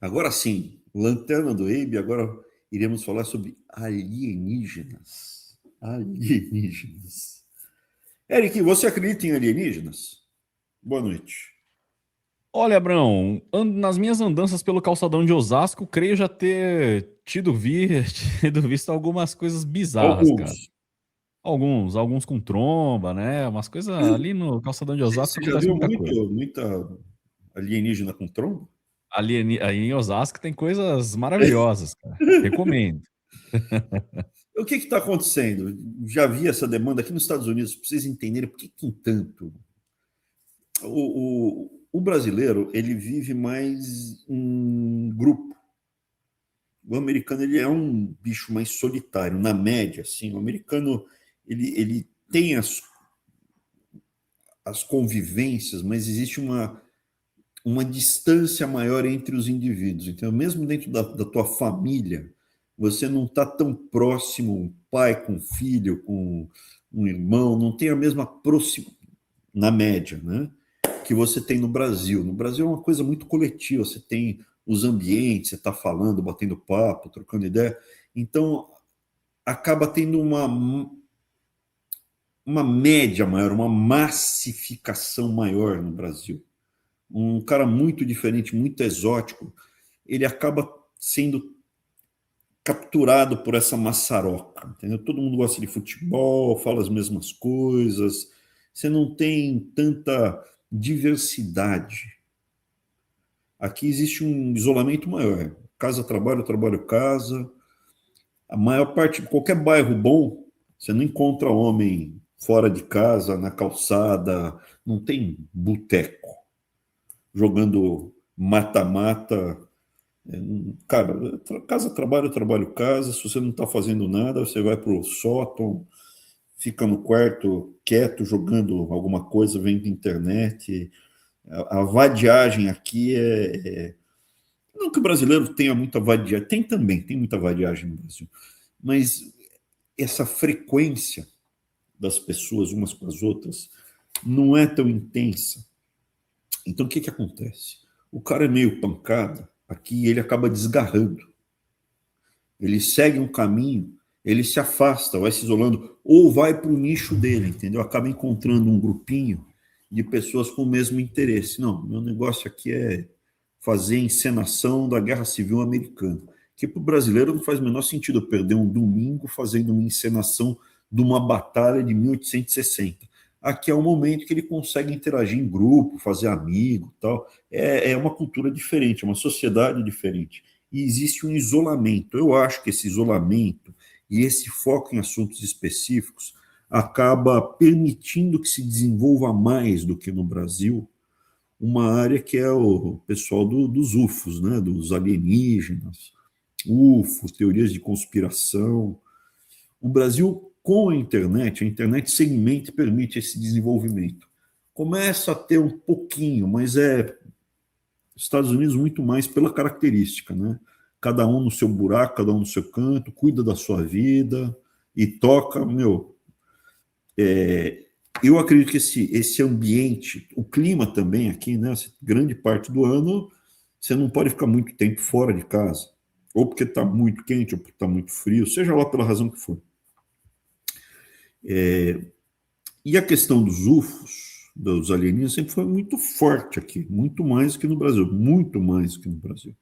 Agora sim, Lanterna do Abe, agora iremos falar sobre alienígenas. Alienígenas. Eric, você acredita em alienígenas? Boa noite. Olha, Abrão, nas minhas andanças pelo calçadão de Osasco, creio já ter tido visto algumas coisas bizarras, cara. Alguns. Alguns com tromba, né? Umas coisas ali no calçadão de Osasco Você já acontece viu muita coisa. muita alienígena com trombo? Ali aí em Osasco tem coisas maravilhosas, cara. Recomendo. O que está acontecendo? Já vi essa demanda aqui nos Estados Unidos, para vocês entenderem por que tem tanto. O brasileiro, ele vive mais em grupo. O americano, ele é um bicho mais solitário, na média, assim. O americano, ele tem as convivências, mas existe uma distância maior entre os indivíduos. Então, mesmo dentro da tua família, você não está tão próximo, um pai com filho, com um irmão, não tem a mesma proximidade, na média, né? Que você tem no Brasil. No Brasil é uma coisa muito coletiva, você tem os ambientes, você está falando, batendo papo, trocando ideia. Então, acaba tendo uma média maior, uma massificação maior no Brasil. Um cara muito diferente, muito exótico, ele acaba sendo capturado por essa maçaroca, entendeu? Todo mundo gosta de futebol, fala as mesmas coisas, você não tem tanta diversidade. Aqui existe um isolamento maior. Casa, trabalho, trabalho, casa. A maior parte, qualquer bairro bom, você não encontra homem fora de casa, na calçada, não tem boteco, jogando mata-mata. Cara, casa, trabalho, trabalho, casa. Se você não está fazendo nada, você vai para o sótão, fica no quarto quieto, jogando alguma coisa, vendo internet. A vadiagem aqui não que o brasileiro tenha muita vadiagem, tem também, tem muita vadiagem no Brasil, mas essa frequência das pessoas umas com as outras não é tão intensa. Então, o que acontece? O cara é meio pancada, aqui ele acaba desgarrando. Ele segue um caminho, ele se afasta, vai se isolando, ou vai para o nicho dele, entendeu? Acaba encontrando um grupinho de pessoas com o mesmo interesse. Não, meu negócio aqui é fazer encenação da Guerra Civil Americana. Que para o brasileiro não faz o menor sentido eu perder um domingo fazendo uma encenação de uma batalha de 1860. Aqui é o momento que ele consegue interagir em grupo, fazer amigo, tal. É uma cultura diferente, é uma sociedade diferente. E existe um isolamento. Eu acho que esse isolamento e esse foco em assuntos específicos acaba permitindo que se desenvolva mais do que no Brasil uma área que é o pessoal dos UFOs, né, dos alienígenas, UFOs, teorias de conspiração. O Brasil, com a internet segmenta e permite esse desenvolvimento. Começa a ter um pouquinho, mas Estados Unidos muito mais pela característica, né? Cada um no seu buraco, cada um no seu canto, cuida da sua vida e toca, meu. Eu acredito que esse ambiente, o clima também aqui, né? Grande parte do ano, você não pode ficar muito tempo fora de casa, ou porque está muito quente, ou porque está muito frio, seja lá pela razão que for. E a questão dos UFOs, dos alienígenas, sempre foi muito forte aqui, muito mais que no Brasil, muito mais que no Brasil.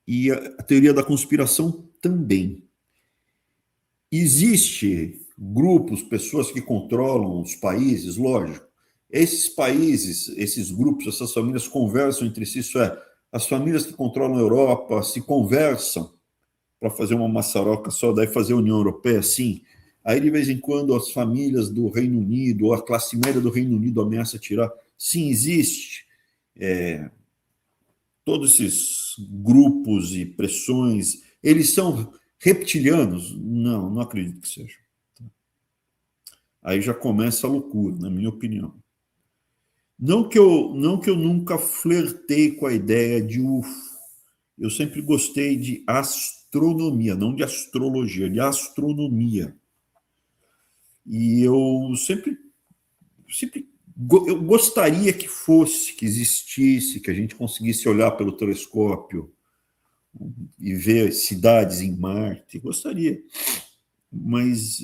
E a teoria da conspiração também. Existe grupos, pessoas que controlam os países, lógico. Esses países, esses grupos, essas famílias conversam entre si, isso é, as famílias que controlam a Europa se conversam para fazer uma maçaroca só, daí fazer a União Europeia, sim. Aí, de vez em quando, as famílias do Reino Unido, ou a classe média do Reino Unido ameaça tirar. Sim, existe. Todos esses grupos e pressões, eles são reptilianos? Não, não acredito que seja. Aí já começa a loucura, na minha opinião. Não que eu nunca flertei com a ideia de UFO. Eu sempre gostei de astronomia, não de astrologia, de astronomia. E eu sempre Eu gostaria que fosse, que existisse, que a gente conseguisse olhar pelo telescópio e ver cidades em Marte. Gostaria. Mas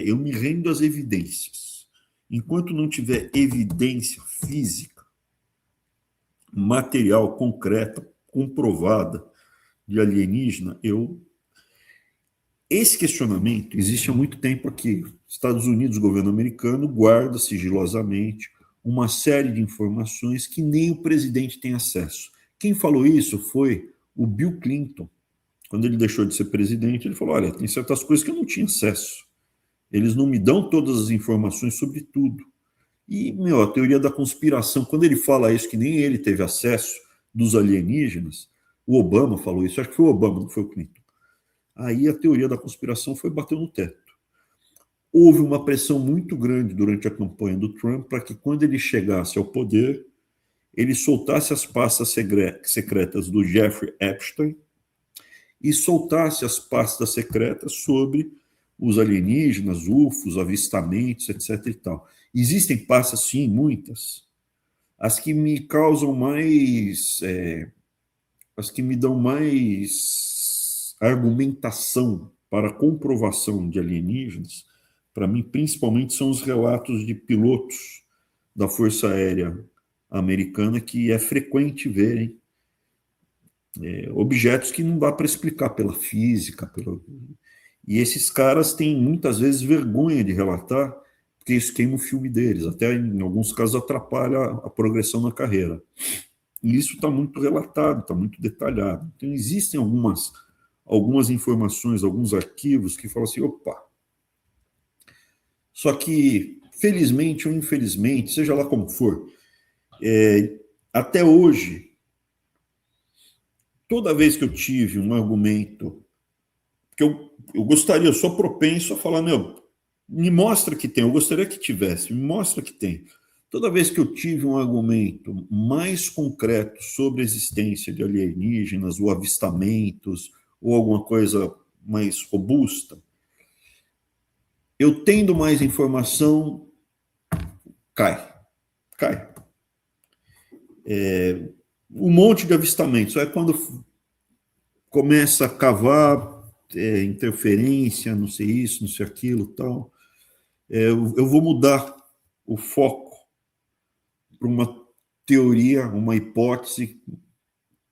eu me rendo às evidências. Enquanto não tiver evidência física, material, concreta, comprovada de alienígena, esse questionamento existe há muito tempo aqui. Estados Unidos, o governo americano, guarda sigilosamente uma série de informações que nem o presidente tem acesso. Quem falou isso foi o Bill Clinton. Quando ele deixou de ser presidente, ele falou, olha, tem certas coisas que eu não tinha acesso. Eles não me dão todas as informações sobre tudo. E, a teoria da conspiração, quando ele fala isso, que nem ele teve acesso dos alienígenas, o Obama falou isso, acho que foi o Obama, não foi o Clinton. Aí a teoria da conspiração foi bater no teto. Houve uma pressão muito grande durante a campanha do Trump para que, quando ele chegasse ao poder, ele soltasse as pastas secretas do Jeffrey Epstein e soltasse as pastas secretas sobre os alienígenas, UFOs, avistamentos, etc. e tal. Existem pastas, sim, muitas. As que me causam mais... as que me dão mais argumentação para a comprovação de alienígenas, para mim, principalmente, são os relatos de pilotos da Força Aérea Americana, que é frequente verem objetos que não dá para explicar pela física. E esses caras têm, muitas vezes, vergonha de relatar, porque isso queima o filme deles, até, em alguns casos, atrapalha a progressão na carreira. E isso está muito relatado, está muito detalhado. Então, existem algumas informações, alguns arquivos que falam assim, opa. Só que, felizmente ou infelizmente, seja lá como for, até hoje, toda vez que eu tive um argumento, que eu gostaria, eu sou propenso a falar, me mostra que tem, eu gostaria que tivesse, me mostra que tem. Toda vez que eu tive um argumento mais concreto sobre a existência de alienígenas, ou avistamentos, ou alguma coisa mais robusta, eu tendo mais informação, cai. Um monte de avistamentos. Aí quando começa a cavar interferência, não sei isso, não sei aquilo, tal, eu vou mudar o foco para uma teoria, uma hipótese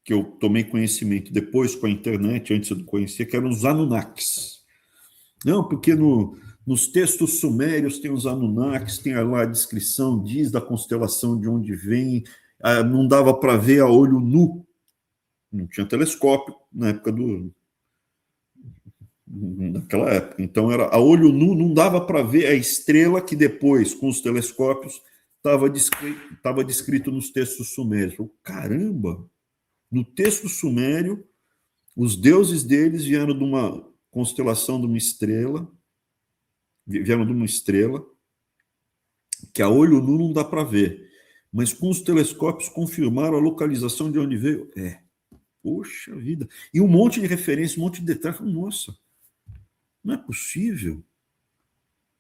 que eu tomei conhecimento depois com a internet, antes eu não conhecia, que eram os Anunnakis. Não, porque nos textos sumérios tem os Anunnakis, tem lá a descrição, diz da constelação de onde vem, não dava para ver a olho nu, não tinha telescópio na época naquela época. Então, era a olho nu, não dava para ver a estrela que depois, com os telescópios, estava descrito nos textos sumérios. Caramba! No texto sumério, os deuses deles vieram de uma constelação de uma estrela, que a olho nu não dá para ver, mas com os telescópios confirmaram a localização de onde veio. Poxa vida! E um monte de referência, um monte de detalhes. Nossa, não é possível.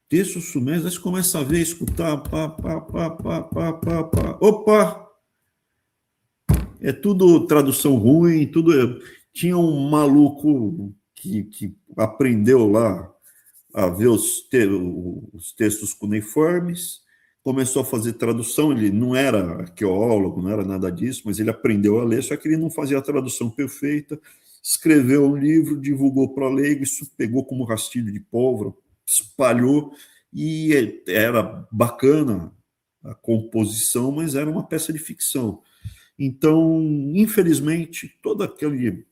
Textos sumérios, aí você começa a ver, escutar, opa! É tudo tradução ruim, tudo. Tinha um maluco que aprendeu lá a ver os textos cuneiformes, começou a fazer tradução, ele não era arqueólogo, não era nada disso, mas ele aprendeu a ler, só que ele não fazia a tradução perfeita, escreveu um livro, divulgou para leigo, isso pegou como rastilho de pólvora, espalhou, e era bacana a composição, mas era uma peça de ficção. Então, infelizmente, toda aquele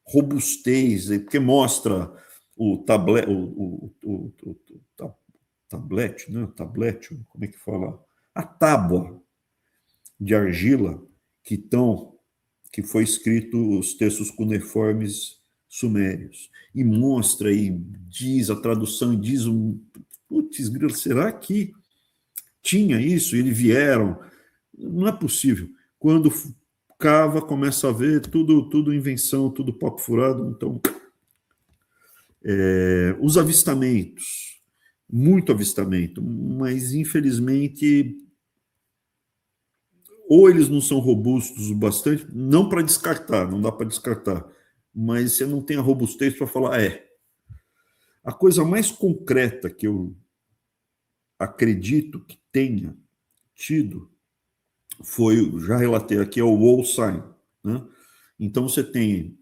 robustez, porque mostra o tablete, né? Tablete, como é que fala? A tábua de argila que foi escrito os textos cuneiformes sumérios. E mostra e diz a tradução, e diz putz, será que tinha isso? Eles vieram? Não é possível. Quando cava, começa a ver tudo invenção, tudo papo furado. Então, os avistamentos, muito avistamento, mas infelizmente ou eles não são robustos o bastante, não para descartar, não dá para descartar, mas você não tem a robustez para falar, A coisa mais concreta que eu acredito que tenha tido foi, já relatei aqui, é o wall sign, né? Então você tem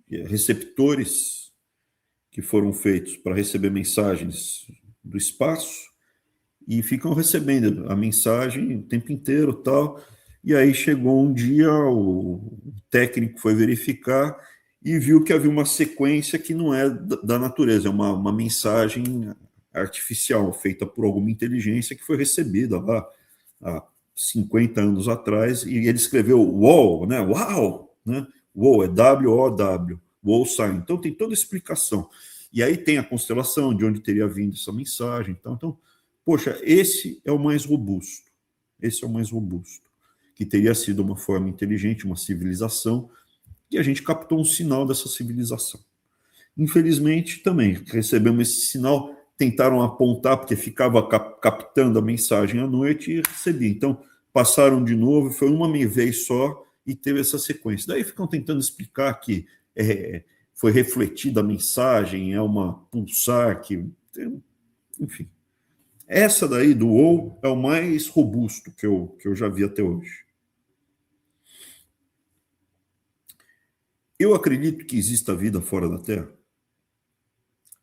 receptores que foram feitos para receber mensagens do espaço e ficam recebendo a mensagem o tempo inteiro, tal. E aí chegou um dia, o técnico foi verificar e viu que havia uma sequência que não é da natureza, é uma mensagem artificial feita por alguma inteligência que foi recebida lá há 50 anos atrás, e ele escreveu WOW, né? Uau, né? WOW é W-O-W, WOW sign. Então tem toda a explicação. E aí tem a constelação de onde teria vindo essa mensagem. Então, poxa, esse é o mais robusto. Esse é o mais robusto. Que teria sido uma forma inteligente, uma civilização, e a gente captou um sinal dessa civilização. Infelizmente, também recebemos esse sinal, tentaram apontar, porque ficava captando a mensagem à noite e recebia. Então, passaram de novo, foi uma vez só e teve essa sequência. Daí ficam tentando explicar que foi refletida a mensagem, é uma pulsar, que, enfim. Essa daí do ou é o mais robusto que eu já vi até hoje. Eu acredito que exista vida fora da Terra.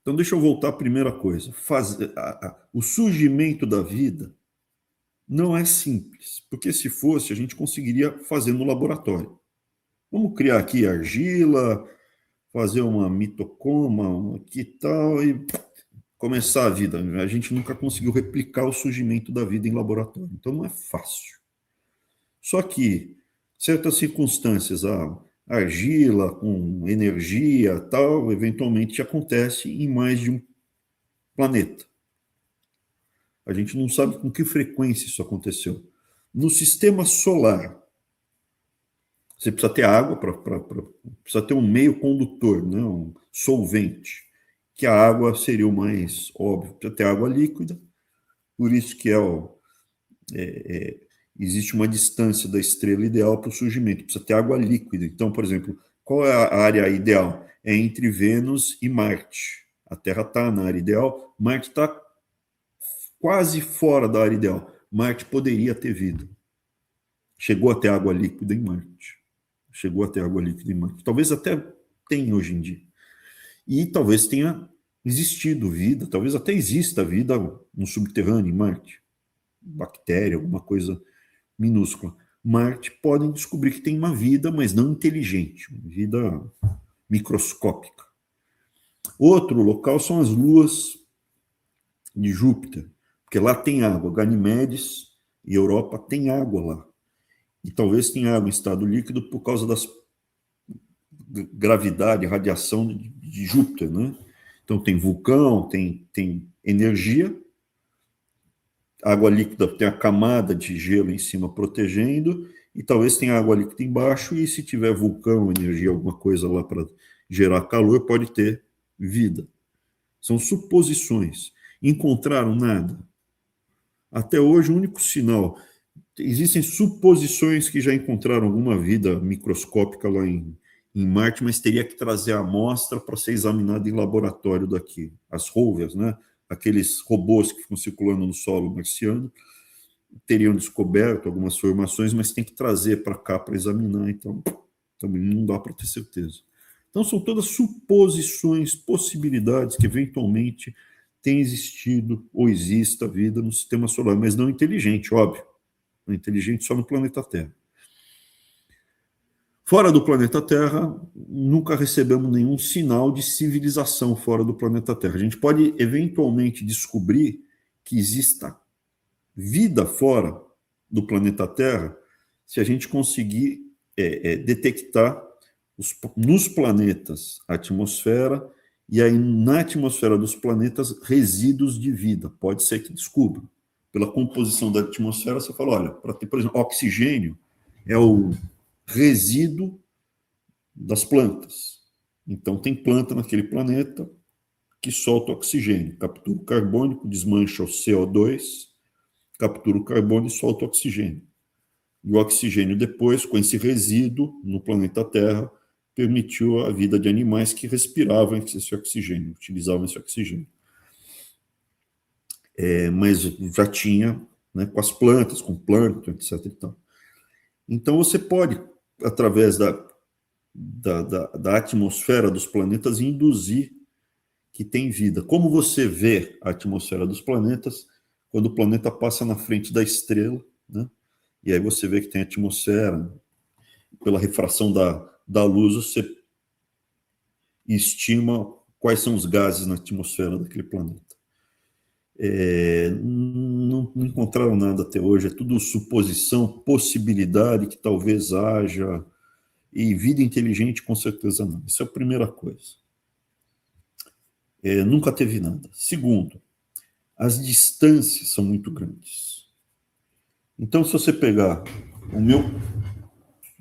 Então, deixa eu voltar à primeira coisa. O surgimento da vida não é simples, porque se fosse, a gente conseguiria fazer no laboratório. Vamos criar aqui argila, fazer uma mitocoma, aqui tal, e começar a vida. A gente nunca conseguiu replicar o surgimento da vida em laboratório, então não é fácil. Só que, certas circunstâncias, a argila com energia, tal, eventualmente acontece em mais de um planeta. A gente não sabe com que frequência isso aconteceu. No sistema solar, você precisa ter água, precisa ter um meio condutor, né? Um solvente, que a água seria o mais óbvio. Precisa ter água líquida, por isso que existe uma distância da estrela ideal para o surgimento. Precisa ter água líquida. Então, por exemplo, qual é a área ideal? É entre Vênus e Marte. A Terra está na área ideal, Marte está quase fora da área ideal. Marte poderia ter vida. Chegou a ter água líquida em Marte. Chegou a ter água líquida em Marte. Talvez até tenha hoje em dia. E talvez tenha existido vida, talvez até exista vida no subterrâneo em Marte. Bactéria, alguma coisa minúscula. Marte podem descobrir que tem uma vida, mas não inteligente, uma vida microscópica. Outro local são as luas de Júpiter, porque lá tem água. Ganimedes e Europa tem água lá. E talvez tenha água em estado líquido por causa das gravidade, radiação de Júpiter, né? Então tem vulcão, tem energia, água líquida tem a camada de gelo em cima protegendo, e talvez tenha água líquida embaixo, e se tiver vulcão, energia, alguma coisa lá para gerar calor, pode ter vida. São suposições. Encontraram nada. Até hoje, o único sinal. Existem suposições que já encontraram alguma vida microscópica lá em Marte, mas teria que trazer a amostra para ser examinada em laboratório daqui. As rovers, né? Aqueles robôs que ficam circulando no solo marciano, teriam descoberto algumas formações, mas tem que trazer para cá para examinar, então também não dá para ter certeza. Então são todas suposições, possibilidades que eventualmente tem existido ou exista vida no sistema solar, mas não inteligente, óbvio. Não inteligente só no planeta Terra. Fora do planeta Terra, nunca recebemos nenhum sinal de civilização fora do planeta Terra. A gente pode eventualmente descobrir que exista vida fora do planeta Terra se a gente conseguir detectar nos planetas a atmosfera, e aí na atmosfera dos planetas resíduos de vida. Pode ser que descubra. Pela composição da atmosfera, você fala, olha, para ter, por exemplo, oxigênio é o resíduo das plantas. Então, tem planta naquele planeta que solta oxigênio, captura o carbono, desmancha o CO2, captura o carbono e solta o oxigênio. E o oxigênio depois, com esse resíduo no planeta Terra, permitiu a vida de animais que respiravam esse oxigênio, utilizavam esse oxigênio. Mas já tinha, né, com as plantas, com plâncton, etc. Então você pode, através da atmosfera dos planetas, induzir que tem vida. Como você vê a atmosfera dos planetas quando o planeta passa na frente da estrela, né? E aí você vê que tem atmosfera, pela refração da luz, você estima quais são os gases na atmosfera daquele planeta. Não encontraram nada até hoje, é tudo suposição, possibilidade que talvez haja, e vida inteligente com certeza não. Isso é a primeira coisa. Nunca teve nada. Segundo, as distâncias são muito grandes. Então, se você pegar o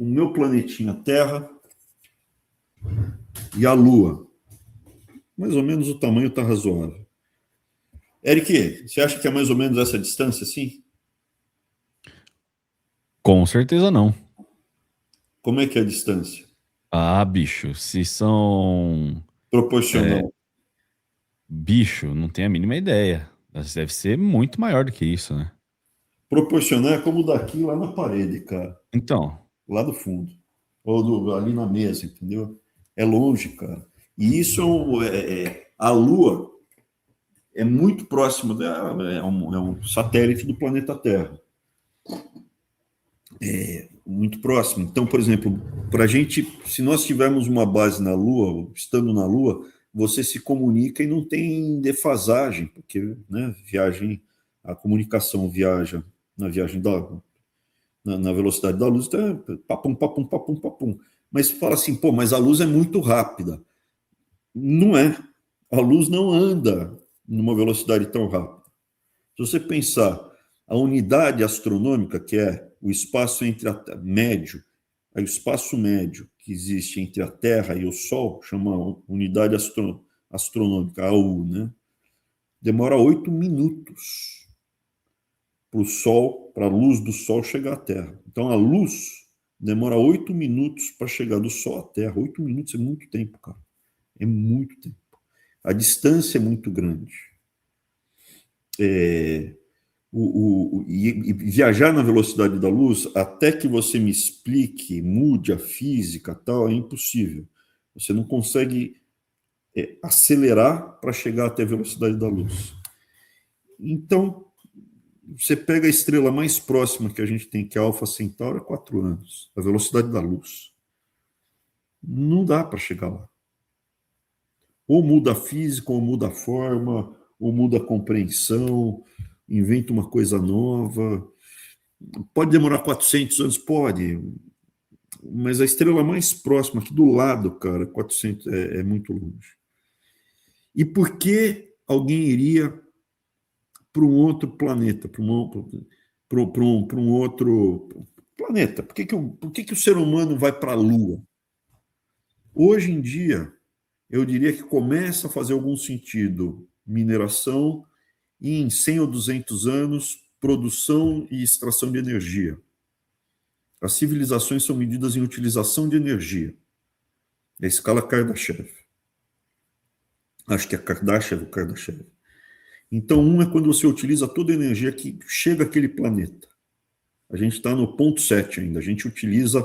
meu planetinha Terra e a Lua, mais ou menos o tamanho está razoável. Eric, você acha que é mais ou menos essa distância, assim? Com certeza não. Como é que é a distância? Ah, bicho, se são. Proporcional. Bicho, não tenho a mínima ideia. Mas deve ser muito maior do que isso, né? Proporcional é como daqui lá na parede, cara. Então, Lá do fundo. Ou ali na mesa, entendeu? É longe, cara. E isso a Lua é muito próximo, é um satélite do planeta Terra. Muito próximo. Então, por exemplo, para a gente, se nós tivermos uma base na Lua, estando na Lua, você se comunica e não tem defasagem, porque, né, a comunicação viaja na viagem na velocidade da luz, então é papum, papum, papum, papum. Mas fala assim, pô, mas a luz é muito rápida. Não é. A luz não anda numa velocidade tão rápida. Se você pensar a unidade astronômica, que é o espaço médio, o espaço médio que existe entre a Terra e o Sol, chama unidade astronômica, AU, né? Demora 8 minutos para o Sol, para a luz do Sol chegar à Terra. Então, a luz demora 8 minutos para chegar do Sol à Terra. 8 minutos é muito tempo, cara. É muito tempo. A distância é muito grande. E viajar na velocidade da luz, até que você me explique, mude a física, tal, é impossível. Você não consegue acelerar para chegar até a velocidade da luz. Então, você pega a estrela mais próxima que a gente tem, que é a Alfa Centauri, 4 anos, a velocidade da luz. Não dá para chegar lá. Ou muda a física, ou muda a forma, ou muda a compreensão, inventa uma coisa nova. Pode demorar 400 anos? Pode. Mas a estrela mais próxima, aqui do lado, cara, 400 é muito longe. E por que alguém iria para um outro planeta, para um outro planeta? Por que o ser humano vai para a Lua? Hoje em dia, eu diria que começa a fazer algum sentido mineração e em 100 ou 200 anos, produção e extração de energia. As civilizações são medidas em utilização de energia. É a escala Kardashev. Acho que é Kardashev ou Kardashev. Então, é quando você utiliza toda a energia que chega àquele planeta. A gente está no ponto 7 ainda. A gente utiliza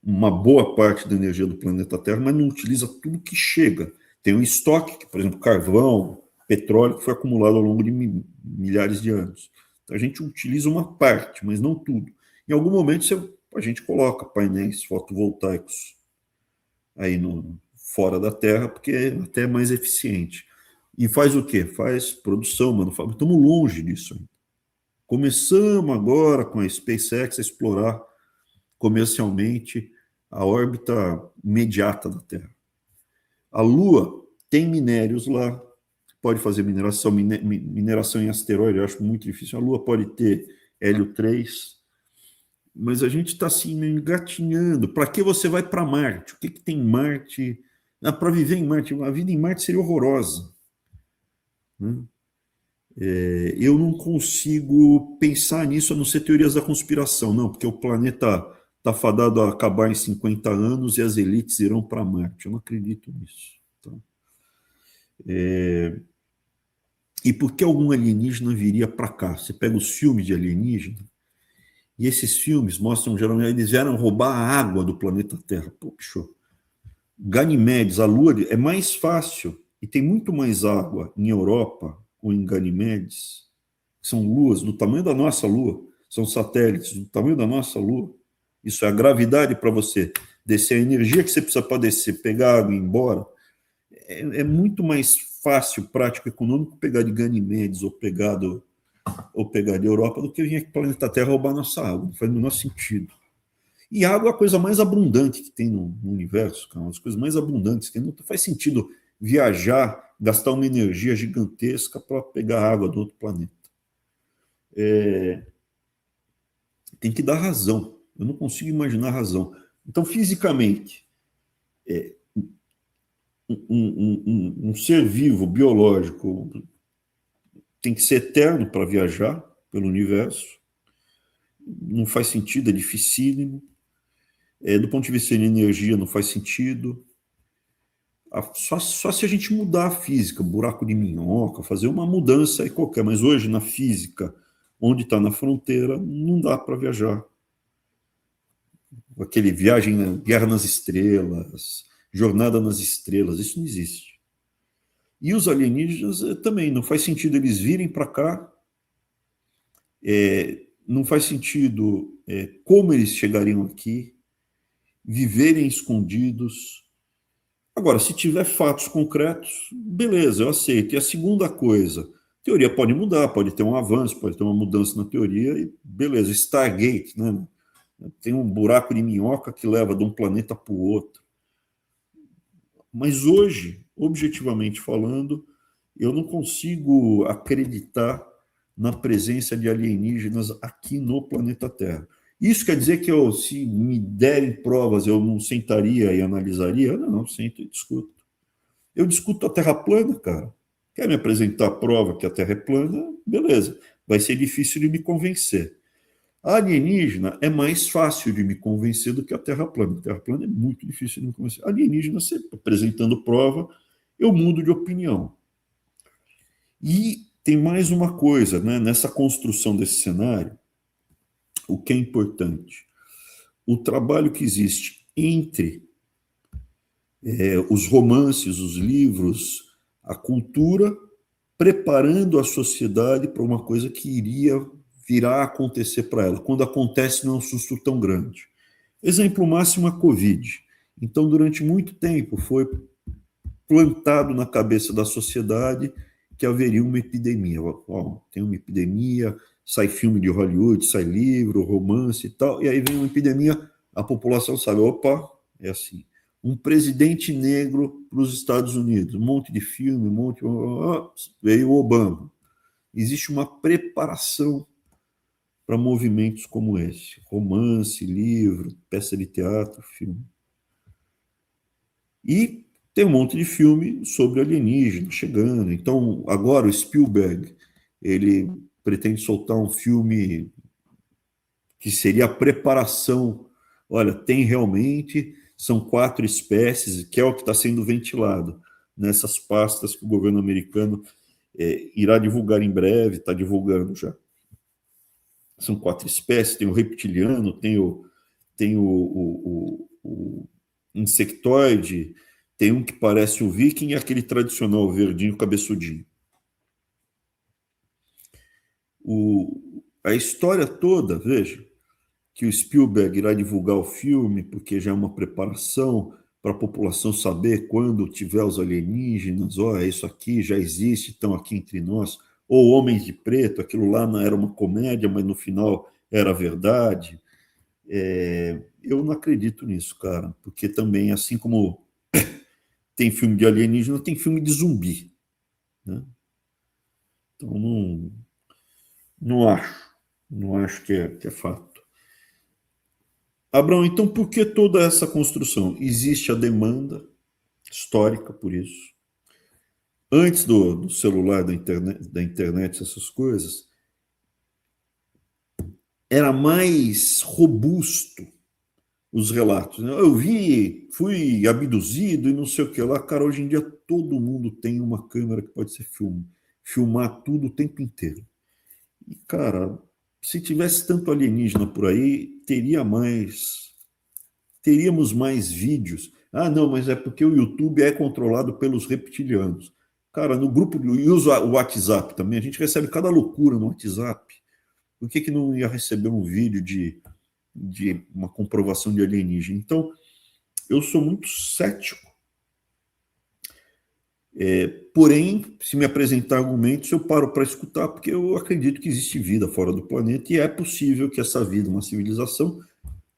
uma boa parte da energia do planeta Terra, mas não utiliza tudo que chega. Tem um estoque, que, por exemplo, carvão, petróleo, que foi acumulado ao longo de milhares de anos. Então, a gente utiliza uma parte, mas não tudo. Em algum momento, a gente coloca painéis fotovoltaicos aí fora da Terra, porque é até mais eficiente. E faz o quê? Faz produção, manufatura. Estamos longe disso ainda. Começamos agora com a SpaceX a explorar comercialmente a órbita imediata da Terra. A Lua tem minérios lá, pode fazer mineração em asteroide, eu acho muito difícil. A Lua pode ter hélio 3, mas a gente está assim engatinhando. Para que você vai para Marte? O que tem em Marte? Para viver em Marte, a vida em Marte seria horrorosa. Né? Eu não consigo pensar nisso a não ser teorias da conspiração, não, porque o planeta está fadado a acabar em 50 anos e as elites irão para Marte. Eu não acredito nisso. Tá? E por que algum alienígena viria para cá? Você pega os filmes de alienígena, e esses filmes mostram, geralmente, eles vieram roubar a água do planeta Terra. Pô, bicho, Ganimedes, a Lua, é mais fácil, e tem muito mais água em Europa ou em Ganimedes, que são luas do tamanho da nossa Lua, são satélites do tamanho da nossa Lua. Isso é a gravidade para você descer, a energia que você precisa para descer, pegar água e ir embora. É muito mais fácil, prático, econômico pegar de Ganimedes ou pegar de Europa do que vir aqui para o planeta Terra roubar nossa água. Não faz o menor sentido. E água é a coisa mais abundante que tem no universo, cara, uma das coisas mais abundantes que tem. Não faz sentido viajar, gastar uma energia gigantesca para pegar água do outro planeta. Tem que dar razão. Eu não consigo imaginar razão. Então, fisicamente, um ser vivo, biológico, tem que ser eterno para viajar pelo universo. Não faz sentido, é dificílimo. Do ponto de vista de energia, não faz sentido. Só se a gente mudar a física, buraco de minhoca, fazer uma mudança aí qualquer. Mas hoje, na física, onde está na fronteira, não dá para viajar. Aquele viagem, né? Guerra nas Estrelas, Jornada nas Estrelas, isso não existe. E os alienígenas também, não faz sentido eles virem para cá, não faz sentido como eles chegariam aqui, viverem escondidos. Agora, se tiver fatos concretos, beleza, eu aceito. E a segunda coisa, a teoria pode mudar, pode ter um avanço, pode ter uma mudança na teoria, e beleza, Stargate, né? Tem um buraco de minhoca que leva de um planeta para o outro. Mas hoje, objetivamente falando, eu não consigo acreditar na presença de alienígenas aqui no planeta Terra. Isso quer dizer que se me derem provas, eu não sentaria e analisaria? Não, sento e discuto. Eu discuto a Terra plana, cara. Quer me apresentar a prova que a Terra é plana? Beleza. Vai ser difícil de me convencer. A alienígena é mais fácil de me convencer do que a Terra plana. A Terra plana é muito difícil de me convencer. A alienígena, você apresentando prova, eu mudo de opinião. E tem mais uma coisa, né? Nessa construção desse cenário, o que é importante? O trabalho que existe entre os romances, os livros, a cultura, preparando a sociedade para uma coisa que iria virar a acontecer para ela. Quando acontece, não é um susto tão grande. Exemplo máximo, a Covid. Então, durante muito tempo, foi plantado na cabeça da sociedade que haveria uma epidemia. Tem uma epidemia, sai filme de Hollywood, sai livro, romance e tal, e aí vem uma epidemia, a população sabe, opa, é assim. Um presidente negro para os Estados Unidos, um monte de filme, veio o Obama. Existe uma preparação para movimentos como esse, romance, livro, peça de teatro, filme. E tem um monte de filme sobre alienígenas chegando. Então, agora o Spielberg, ele pretende soltar um filme que seria a preparação. Olha, tem realmente, são 4 espécies, que é o que está sendo ventilado nessas pastas que o governo americano irá divulgar em breve, está divulgando já. São 4 espécies, tem o reptiliano, tem o insectoide, tem um que parece o viking e aquele tradicional verdinho cabeçudinho. A história toda, veja, que o Spielberg irá divulgar o filme, porque já é uma preparação para a população saber quando tiver os alienígenas, isso aqui já existe, estão aqui entre nós, ou Homens de Preto, aquilo lá não era uma comédia, mas no final era verdade. Eu não acredito nisso, cara, porque também, assim como tem filme de alienígena, tem filme de zumbi, né? Então, não acho que é fato. Abraão, então por que toda essa construção? Existe a demanda histórica por isso. antes do celular, da internet, essas coisas, era mais robusto os relatos. Né? Eu vi, fui abduzido e não sei o que lá. Cara, hoje em dia todo mundo tem uma câmera que pode ser filmar tudo o tempo inteiro. E, cara, se tivesse tanto alienígena por aí, teríamos mais vídeos. Ah, não, mas é porque o YouTube é controlado pelos reptilianos. Cara, no grupo, e usa o WhatsApp também, a gente recebe cada loucura no WhatsApp. Por que não ia receber um vídeo de uma comprovação de alienígena? Então, eu sou muito cético. Porém, se me apresentar argumentos, eu paro para escutar, porque eu acredito que existe vida fora do planeta e é possível que essa vida, uma civilização,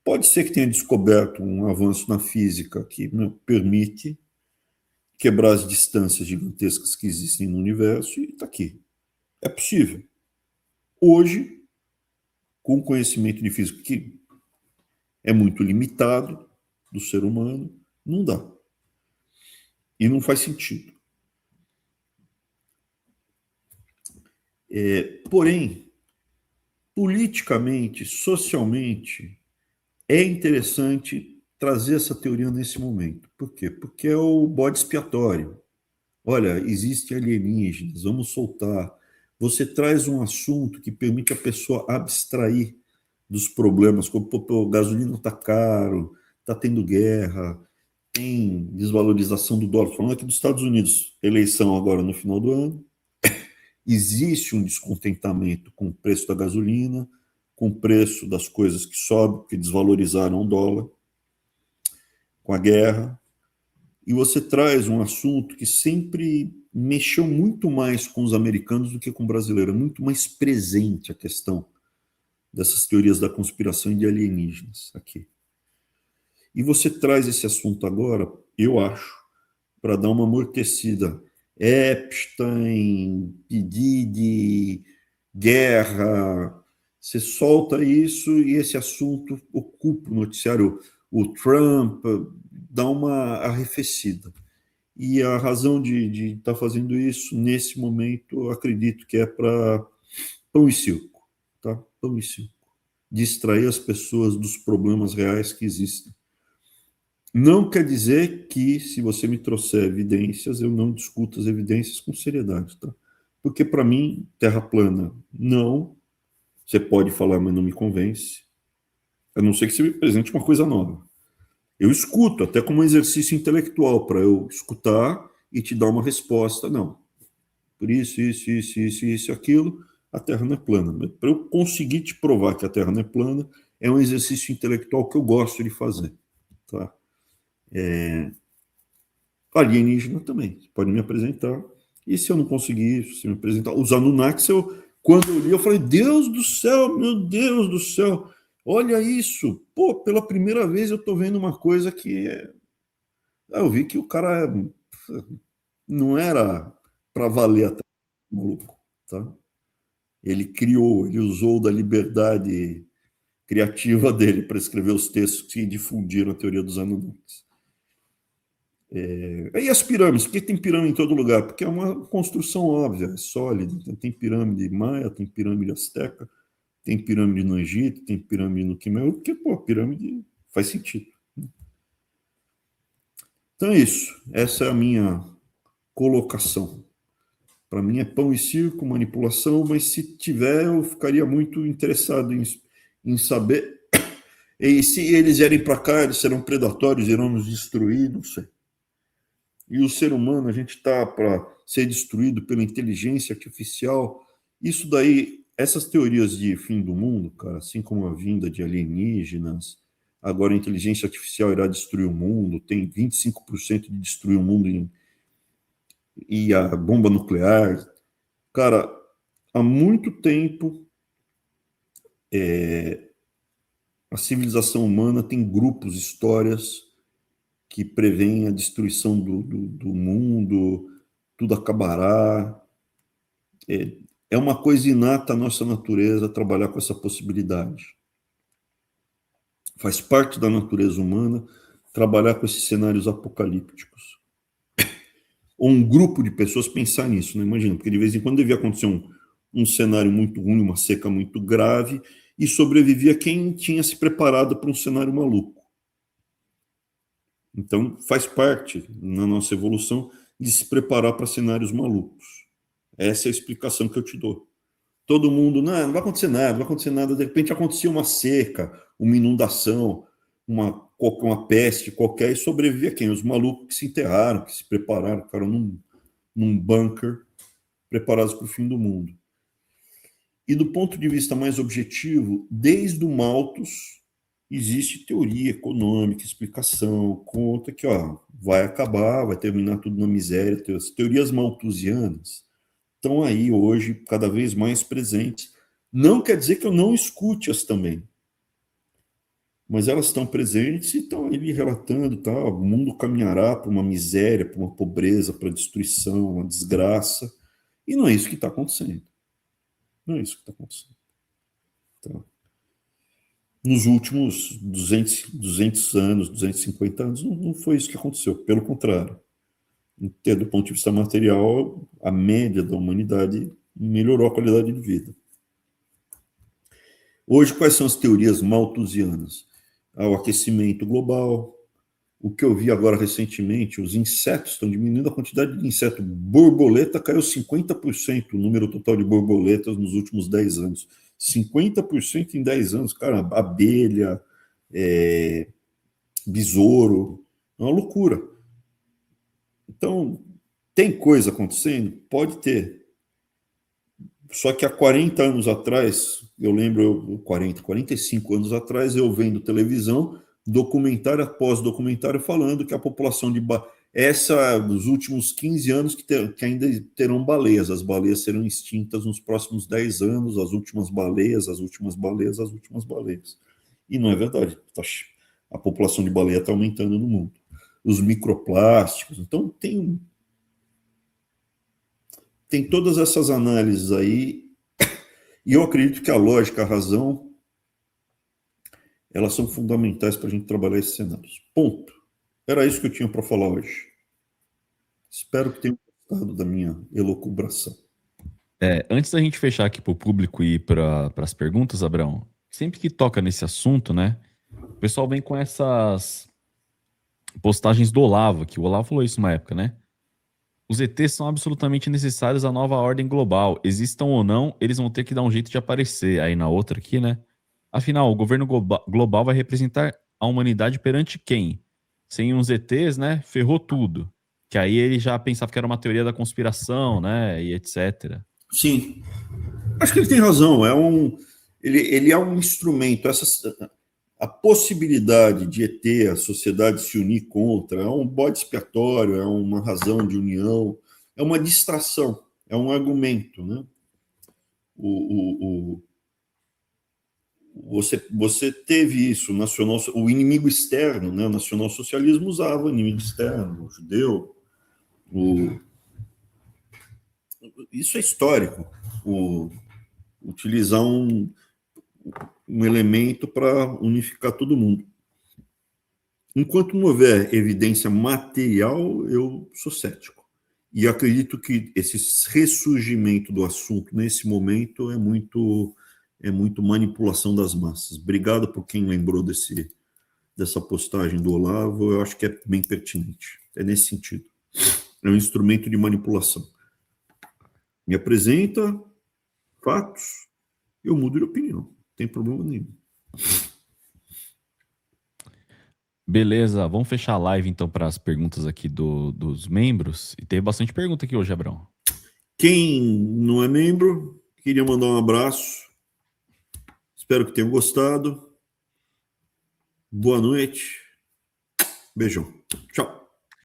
pode ser que tenha descoberto um avanço na física que permite quebrar as distâncias gigantescas que existem no universo e está aqui. É possível. Hoje, com o conhecimento de física que é muito limitado do ser humano, não dá. E não faz sentido. Porém, politicamente, socialmente, é interessante trazer essa teoria nesse momento. Por quê? Porque é o bode expiatório. Olha, existem alienígenas, vamos soltar. Você traz um assunto que permite a pessoa abstrair dos problemas, como a gasolina está caro, está tendo guerra, tem desvalorização do dólar. Falando aqui dos Estados Unidos, eleição agora no final do ano, existe um descontentamento com o preço da gasolina, com o preço das coisas que sobem, que desvalorizaram o dólar, com a guerra. E você traz um assunto que sempre mexeu muito mais com os americanos do que com o brasileiro, é muito mais presente a questão dessas teorias da conspiração e de alienígenas aqui. E você traz esse assunto agora, eu acho, para dar uma amortecida. Epstein, Didi, guerra, você solta isso e esse assunto ocupa o noticiário. O Trump dá uma arrefecida. E a razão de estar fazendo isso, nesse momento, eu acredito que é para pão e circo. Tá? Pão e circo. Distrair as pessoas dos problemas reais que existem. Não quer dizer que, se você me trouxer evidências, eu não discuto as evidências com seriedade, tá? Porque, para mim, terra plana, não. Você pode falar, mas não me convence. A não ser que você me apresente uma coisa nova. Eu escuto, até como um exercício intelectual, para eu escutar e te dar uma resposta. Não. Por isso, aquilo, a Terra não é plana. Para eu conseguir te provar que a Terra não é plana, é um exercício intelectual que eu gosto de fazer, tá? Alienígena também, você pode me apresentar. E se eu não conseguir, se você me apresentar, os Anunnakis, quando eu li, eu falei, Deus do céu, meu Deus do céu, olha isso. Pô, pela primeira vez eu estou vendo uma coisa que eu vi que o cara não era para valer até maluco, tá? Ele criou, ele usou da liberdade criativa dele para escrever os textos que difundiram a teoria dos Anunnakis. E as pirâmides, por que tem pirâmide em todo lugar? Porque é uma construção óbvia, é sólida. Tem pirâmide maia, tem pirâmide asteca, tem pirâmide no Egito, tem pirâmide no Quiméu, porque, pô, pirâmide faz sentido. Então é isso, essa é a minha colocação. Para mim é pão e circo, manipulação, mas se tiver, eu ficaria muito interessado em saber. E se eles vierem para cá, eles serão predatórios, irão nos destruir, não sei. E o ser humano, a gente está para ser destruído pela inteligência artificial. Isso daí, essas teorias de fim do mundo, cara, assim como a vinda de alienígenas, agora a inteligência artificial irá destruir o mundo, tem 25% de destruir o mundo e a bomba nuclear. Cara, há muito tempo a civilização humana tem grupos, histórias que prevêem a destruição do mundo, tudo acabará. É uma coisa inata à nossa natureza trabalhar com essa possibilidade. Faz parte da natureza humana trabalhar com esses cenários apocalípticos. ou um grupo de pessoas pensar nisso, né? Imagina, porque de vez em quando devia acontecer um cenário muito ruim, uma seca muito grave, e sobrevivia quem tinha se preparado para um cenário maluco. Então, faz parte na nossa evolução de se preparar para cenários malucos. Essa é a explicação que eu te dou. Todo mundo, não vai acontecer nada, não vai acontecer nada. De repente acontecia uma seca, uma inundação, uma peste qualquer, e sobrevivia quem? Os malucos que se enterraram, que se prepararam, ficaram num bunker, preparados para o fim do mundo. E do ponto de vista mais objetivo, desde o Malthus, existe teoria econômica, explicação, conta que vai acabar, vai terminar tudo na miséria. As teorias malthusianas estão aí hoje cada vez mais presentes. Não quer dizer que eu não escute-as também, mas elas estão presentes e estão ali relatando, o mundo caminhará para uma miséria, para uma pobreza, para destruição, uma desgraça, e não é isso que está acontecendo. Não é isso que está acontecendo. Tá? Nos últimos 200 anos, 250 anos, não foi isso que aconteceu. Pelo contrário. Do ponto de vista material, a média da humanidade melhorou a qualidade de vida. Hoje, quais são as teorias malthusianas? O aquecimento global. O que eu vi agora recentemente, os insetos estão diminuindo a quantidade de insetos. Borboleta caiu 50% o número total de borboletas nos últimos 10 anos. 50% em 10 anos, cara, abelha, besouro, é uma loucura. Então, tem coisa acontecendo? Pode ter. Só que há 40 anos atrás, eu lembro, 45 anos atrás, eu vendo televisão, documentário após documentário, falando que a população de dos últimos 15 anos que ainda terão baleias. As baleias serão extintas nos próximos 10 anos, as últimas baleias, as últimas baleias, as últimas baleias. E não é verdade. A população de baleia está aumentando no mundo. Os microplásticos. Então, tem todas essas análises aí, e eu acredito que a lógica, a razão, elas são fundamentais para a gente trabalhar esses cenários. Ponto. Era isso que eu tinha para falar hoje. Espero que tenham gostado da minha elucubração. Antes da gente fechar aqui para o público e ir para as perguntas, Abraão, sempre que toca nesse assunto, né, o pessoal vem com essas postagens do Olavo, que o Olavo falou isso uma época, né? Os ETs são absolutamente necessários à nova ordem global. Existam ou não, eles vão ter que dar um jeito de aparecer. Aí na outra aqui, né? Afinal, o governo global vai representar a humanidade perante quem? Sem uns ETs, né? Ferrou tudo. Que aí ele já pensava que era uma teoria da conspiração, né? E etc. Sim. Acho que ele tem razão. Ele é um instrumento. A possibilidade de ET, a sociedade se unir contra, é um bode expiatório, é uma razão de união, é uma distração, é um argumento, né? Você teve isso, o inimigo externo, né? O nacionalsocialismo usava o inimigo externo, o judeu, isso é histórico, utilizar um elemento para unificar todo mundo. Enquanto não houver evidência material, eu sou cético. E acredito que esse ressurgimento do assunto nesse momento é muito manipulação das massas. Obrigado por quem lembrou dessa postagem do Olavo, eu acho que é bem pertinente. É nesse sentido. É um instrumento de manipulação. Me apresenta fatos, eu mudo de opinião. Não tem problema nenhum. Beleza, vamos fechar a live então para as perguntas aqui dos membros. E teve bastante pergunta aqui hoje, Abraão. Quem não é membro, queria mandar um abraço. Espero que tenham gostado. Boa noite. Beijão. Tchau.